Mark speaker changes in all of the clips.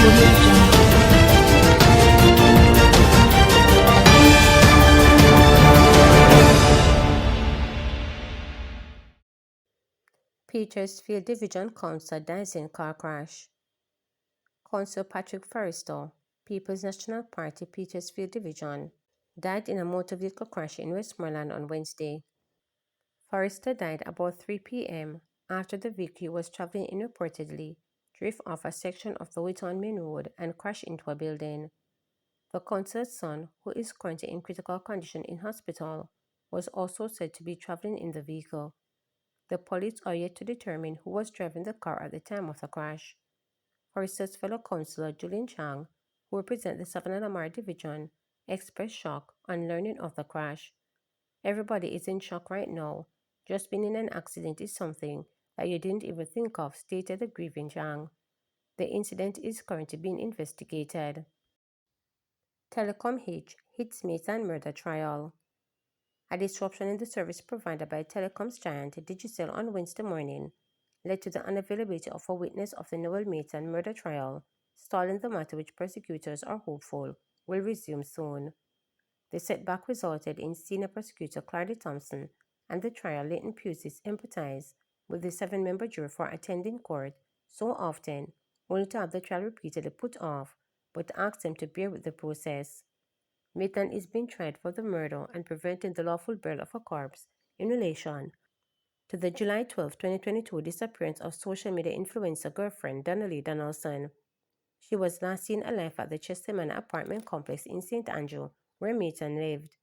Speaker 1: Audio Jungle.
Speaker 2: Petersfield Division Council dies in car crash. Councillor Patrick Forrester, People's National Party Petersfield Division, died in a motor vehicle crash in Westmoreland on Wednesday. Forrester died about 3 p.m. after the vehicle he was traveling in reportedly drove off a section of the Wheaton Main Road and crashed into a building. The councillor's son, who is currently in critical condition in hospital, was also said to be traveling in the vehicle. The police are yet to determine who was driving the car at the time of the crash. Forrester's fellow councillor Julian Chang, who represents the Savannah Lamar Division, expressed shock on learning of the crash. Everybody is in shock right now. Just being in an accident is something that you didn't even think of, stated the grieving Chang. The incident is currently being investigated. Telecom Hitch hits mates and murder trial. A disruption in the service provided by telecoms giant Digicel on Wednesday morning led to the unavailability of a witness of the Noel Mason murder trial, stalling the matter which prosecutors are hopeful will resume soon. The setback resulted in senior prosecutor Clardy Thompson and the trial Leighton Pusey's empathize with the 7-member jury for attending court so often, only to have the trial repeatedly put off, but asked them to bear with the process. Nathan is being tried for the murder and preventing the lawful burial of a corpse in relation to the July 12, 2022 disappearance of social media influencer girlfriend Donnelly Donaldson. She was last seen alive at the Chesterman apartment complex in St. Andrew, where Nathan lived.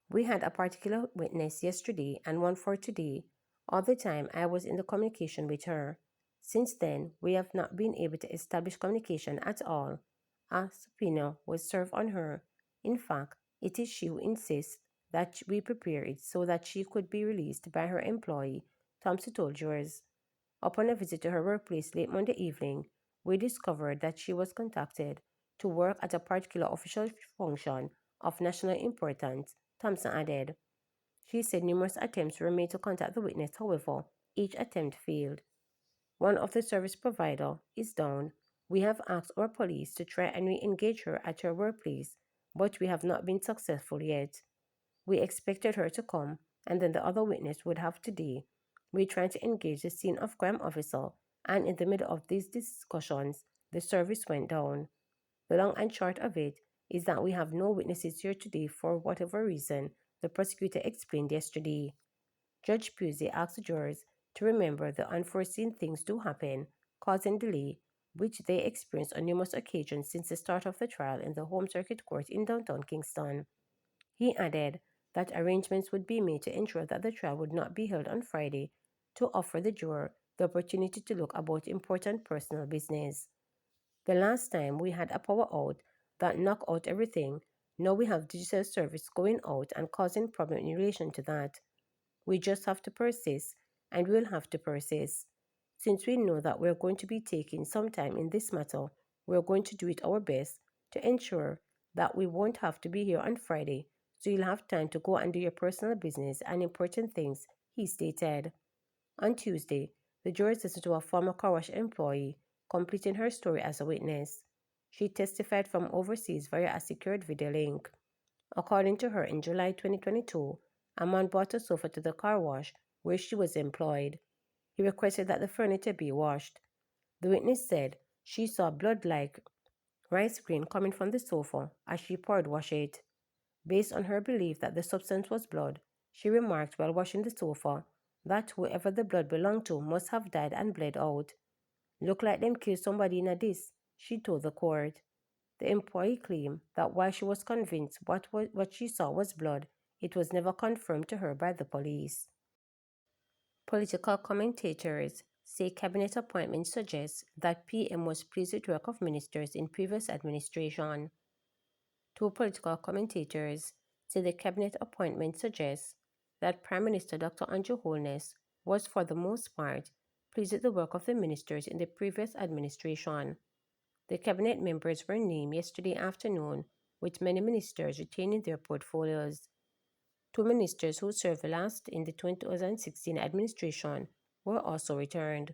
Speaker 2: We had a particular witness yesterday and one for today. All the time I was in the communication with her. Since then, we have not been able to establish communication at all. A subpoena was served on her. In fact, it is she who insists that we prepare it so that she could be released by her employee, Thompson told jurors. Upon a visit to her workplace late Monday evening, we discovered that she was contacted to work at a particular official function of national importance, Thompson added. She said numerous attempts were made to contact the witness, however, each attempt failed. One of the service provider is down. We have asked our police to try and re-engage her at her workplace, but we have not been successful yet. We expected her to come, and then the other witness would have today. We tried to engage the scene of crime officer, and in the middle of these discussions, the service went down. The long and short of it is that we have no witnesses here today for whatever reason, the prosecutor explained yesterday. Judge Pusey asked the jurors to remember the unforeseen things do happen, causing delay, which they experienced on numerous occasions since the start of the trial in the Home Circuit Court in downtown Kingston. He added that arrangements would be made to ensure that the trial would not be held on Friday to offer the juror the opportunity to look about important personal business. The last time we had a power out that knocked out everything, now we have digital service going out and causing problems in relation to that. We just have to persist, and we'll have to persist. Since we know that we're going to be taking some time in this matter, we're going to do it our best to ensure that we won't have to be here on Friday, so you'll have time to go and do your personal business and important things, he stated. On Tuesday, the jury listened to a former car wash employee completing her story as a witness. She testified from overseas via a secured video link. According to her, in July 2022, a man brought a sofa to the car wash where she was employed. He requested that the furniture be washed. The witness said she saw blood-like rice grain coming from the sofa as she poured wash it. Based on her belief that the substance was blood, she remarked while washing the sofa that whoever the blood belonged to must have died and bled out. Look like them killed somebody in a this, she told the court. The employee claimed that while she was convinced what she saw was blood, it was never confirmed to her by the police. Political commentators say cabinet appointment suggests that PM was pleased with work of ministers in previous administration. Two political commentators say the cabinet appointment suggests that Prime Minister Dr. Andrew Holness was for the most part pleased with the work of the ministers in the previous administration. The cabinet members were named yesterday afternoon, with many ministers retaining their portfolios. Two ministers who served last in the 2016 administration were also returned.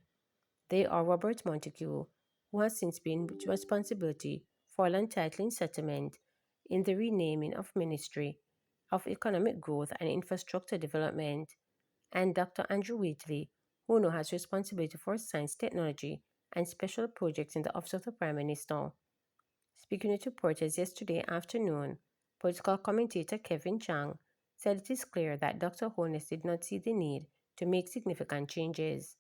Speaker 2: They are Robert Montague, who who has since been responsibility for land titling settlement in the renaming of Ministry of Economic Growth and Infrastructure Development, and Dr. Andrew Wheatley, who now has responsibility for science, technology, and special projects in the Office of the Prime Minister. Speaking with reporters yesterday afternoon, political commentator Kevin Chang said it is clear that Dr. Holness did not see the need to make significant changes,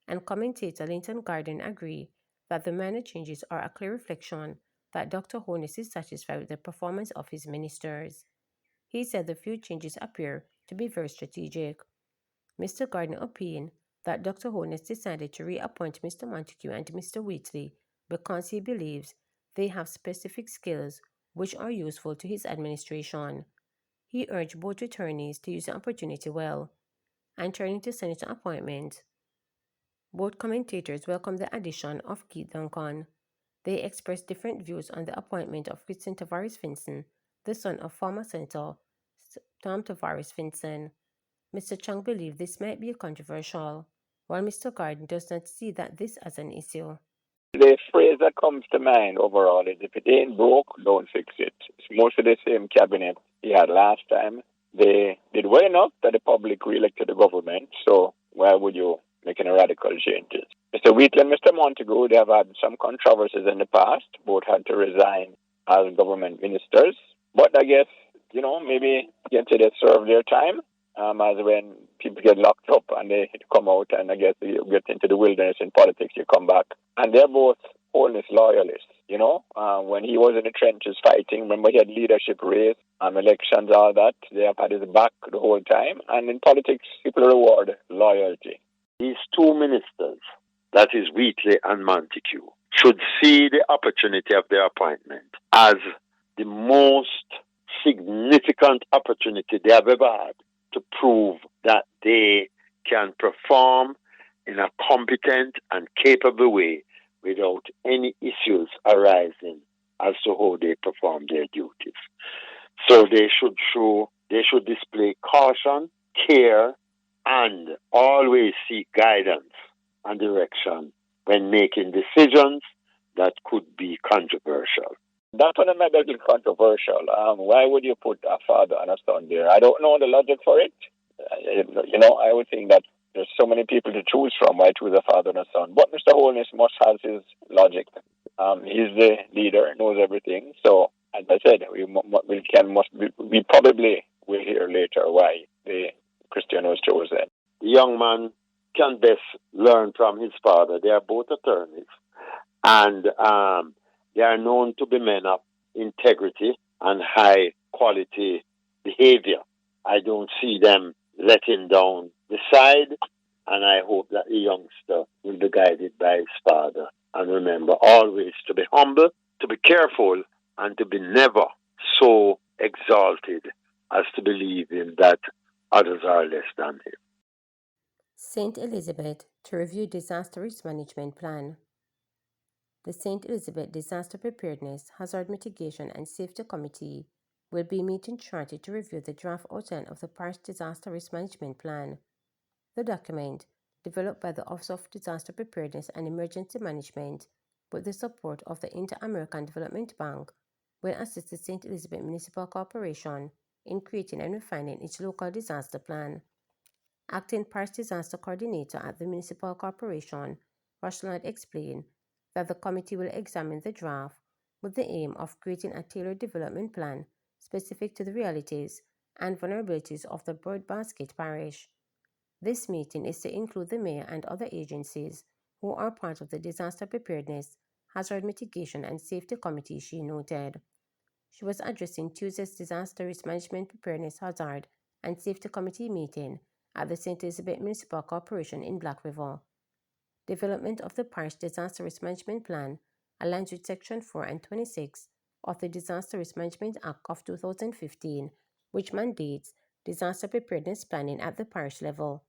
Speaker 2: and commentator Linton Garden agreed that the minor changes are a clear reflection that Dr. Holness is satisfied with the performance of his ministers. He said the few changes appear to be very strategic. Mr. Gardner opined that Dr. Holness decided to reappoint Mr. Montague and Mr. Wheatley because he believes they have specific skills which are useful to his administration. He urged both attorneys to use the opportunity well. And turning to Senator appointments, both commentators welcomed the addition of Keith Duncan. They expressed different views on the appointment of Christian Tavares Finson, the son of former Senator Tom Tavares Finson. Mr. Chung believed this might be controversial, while Mr. Garden does not see that this as an issue.
Speaker 1: The phrase that comes to mind overall is if it ain't broke, don't fix it. It's mostly the same cabinet he had last time. They did well enough that the public re-elected the government, so why would you make any radical changes? Mr. Wheatley and Mr. Montague, they have had some controversies in the past. Both had to resign as government ministers. But I guess, maybe until they serve their time, as when people get locked up and they come out, and I guess you get into the wilderness in politics, you come back. And they're both Holness loyalists, when he was in the trenches fighting, remember he had leadership race, elections, all that. They have had his back the whole time. And in politics, people reward loyalty.
Speaker 3: These two ministers, that is Wheatley and Montague, should see the opportunity of their appointment as the most significant opportunity they have ever had to prove that they can perform in a competent and capable way without any issues arising as to how they perform their duties. So they should display caution, care, and always seek guidance and direction when making decisions that could be controversial.
Speaker 1: That one might be a little controversial. Why would you put a father and a son there? I don't know the logic for it. I would think that there's so many people to choose from. Why choose a father and a son? But Mr. Holness must have his logic. He's the leader, knows everything. So, as I said, we probably will hear later why the Christian was chosen.
Speaker 3: The young man can best learn from his father. They are both attorneys, and they are known to be men of integrity and high quality behavior. I don't see them letting down the side, and I hope that the youngster will be guided by his father. And remember always to be humble, to be careful, and to be never so exalted as to believe in that others are less than him.
Speaker 2: St. Elizabeth to review disaster risk management plan. The St. Elizabeth Disaster Preparedness, Hazard Mitigation and Safety Committee will be meeting shortly to review the draft outline of the Parish Disaster Risk Management Plan. The document, developed by the Office of Disaster Preparedness and Emergency Management with the support of the Inter-American Development Bank, will assist the St. Elizabeth Municipal Corporation in creating and refining its local disaster plan. Acting Parish Disaster Coordinator at the Municipal Corporation, Rashland explained that the committee will examine the draft with the aim of creating a tailored development plan specific to the realities and vulnerabilities of the Broadbasket Parish. This meeting is to include the Mayor and other agencies who are part of the Disaster Preparedness, Hazard Mitigation and Safety Committee, she noted. She was addressing Tuesday's Disaster Risk Management Preparedness Hazard and Safety Committee meeting at the St. Elizabeth Municipal Corporation in Black River. Development of the Parish Disaster Risk Management Plan aligns with Section 4 and 26 of the Disaster Risk Management Act of 2015, which mandates disaster preparedness planning at the parish level.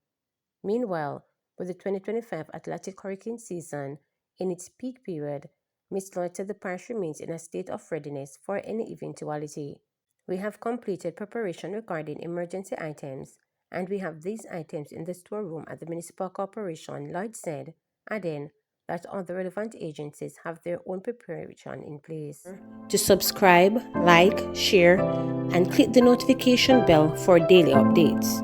Speaker 2: Meanwhile, with the 2025 Atlantic hurricane season in its peak period, Ms. Lloyd said the parish remains in a state of readiness for any eventuality. We have completed preparation regarding emergency items, and we have these items in the storeroom at the Municipal Corporation, Lloyd said, adding, that other relevant agencies have their own preparation in place. To subscribe, like, share, and click the notification bell for daily updates.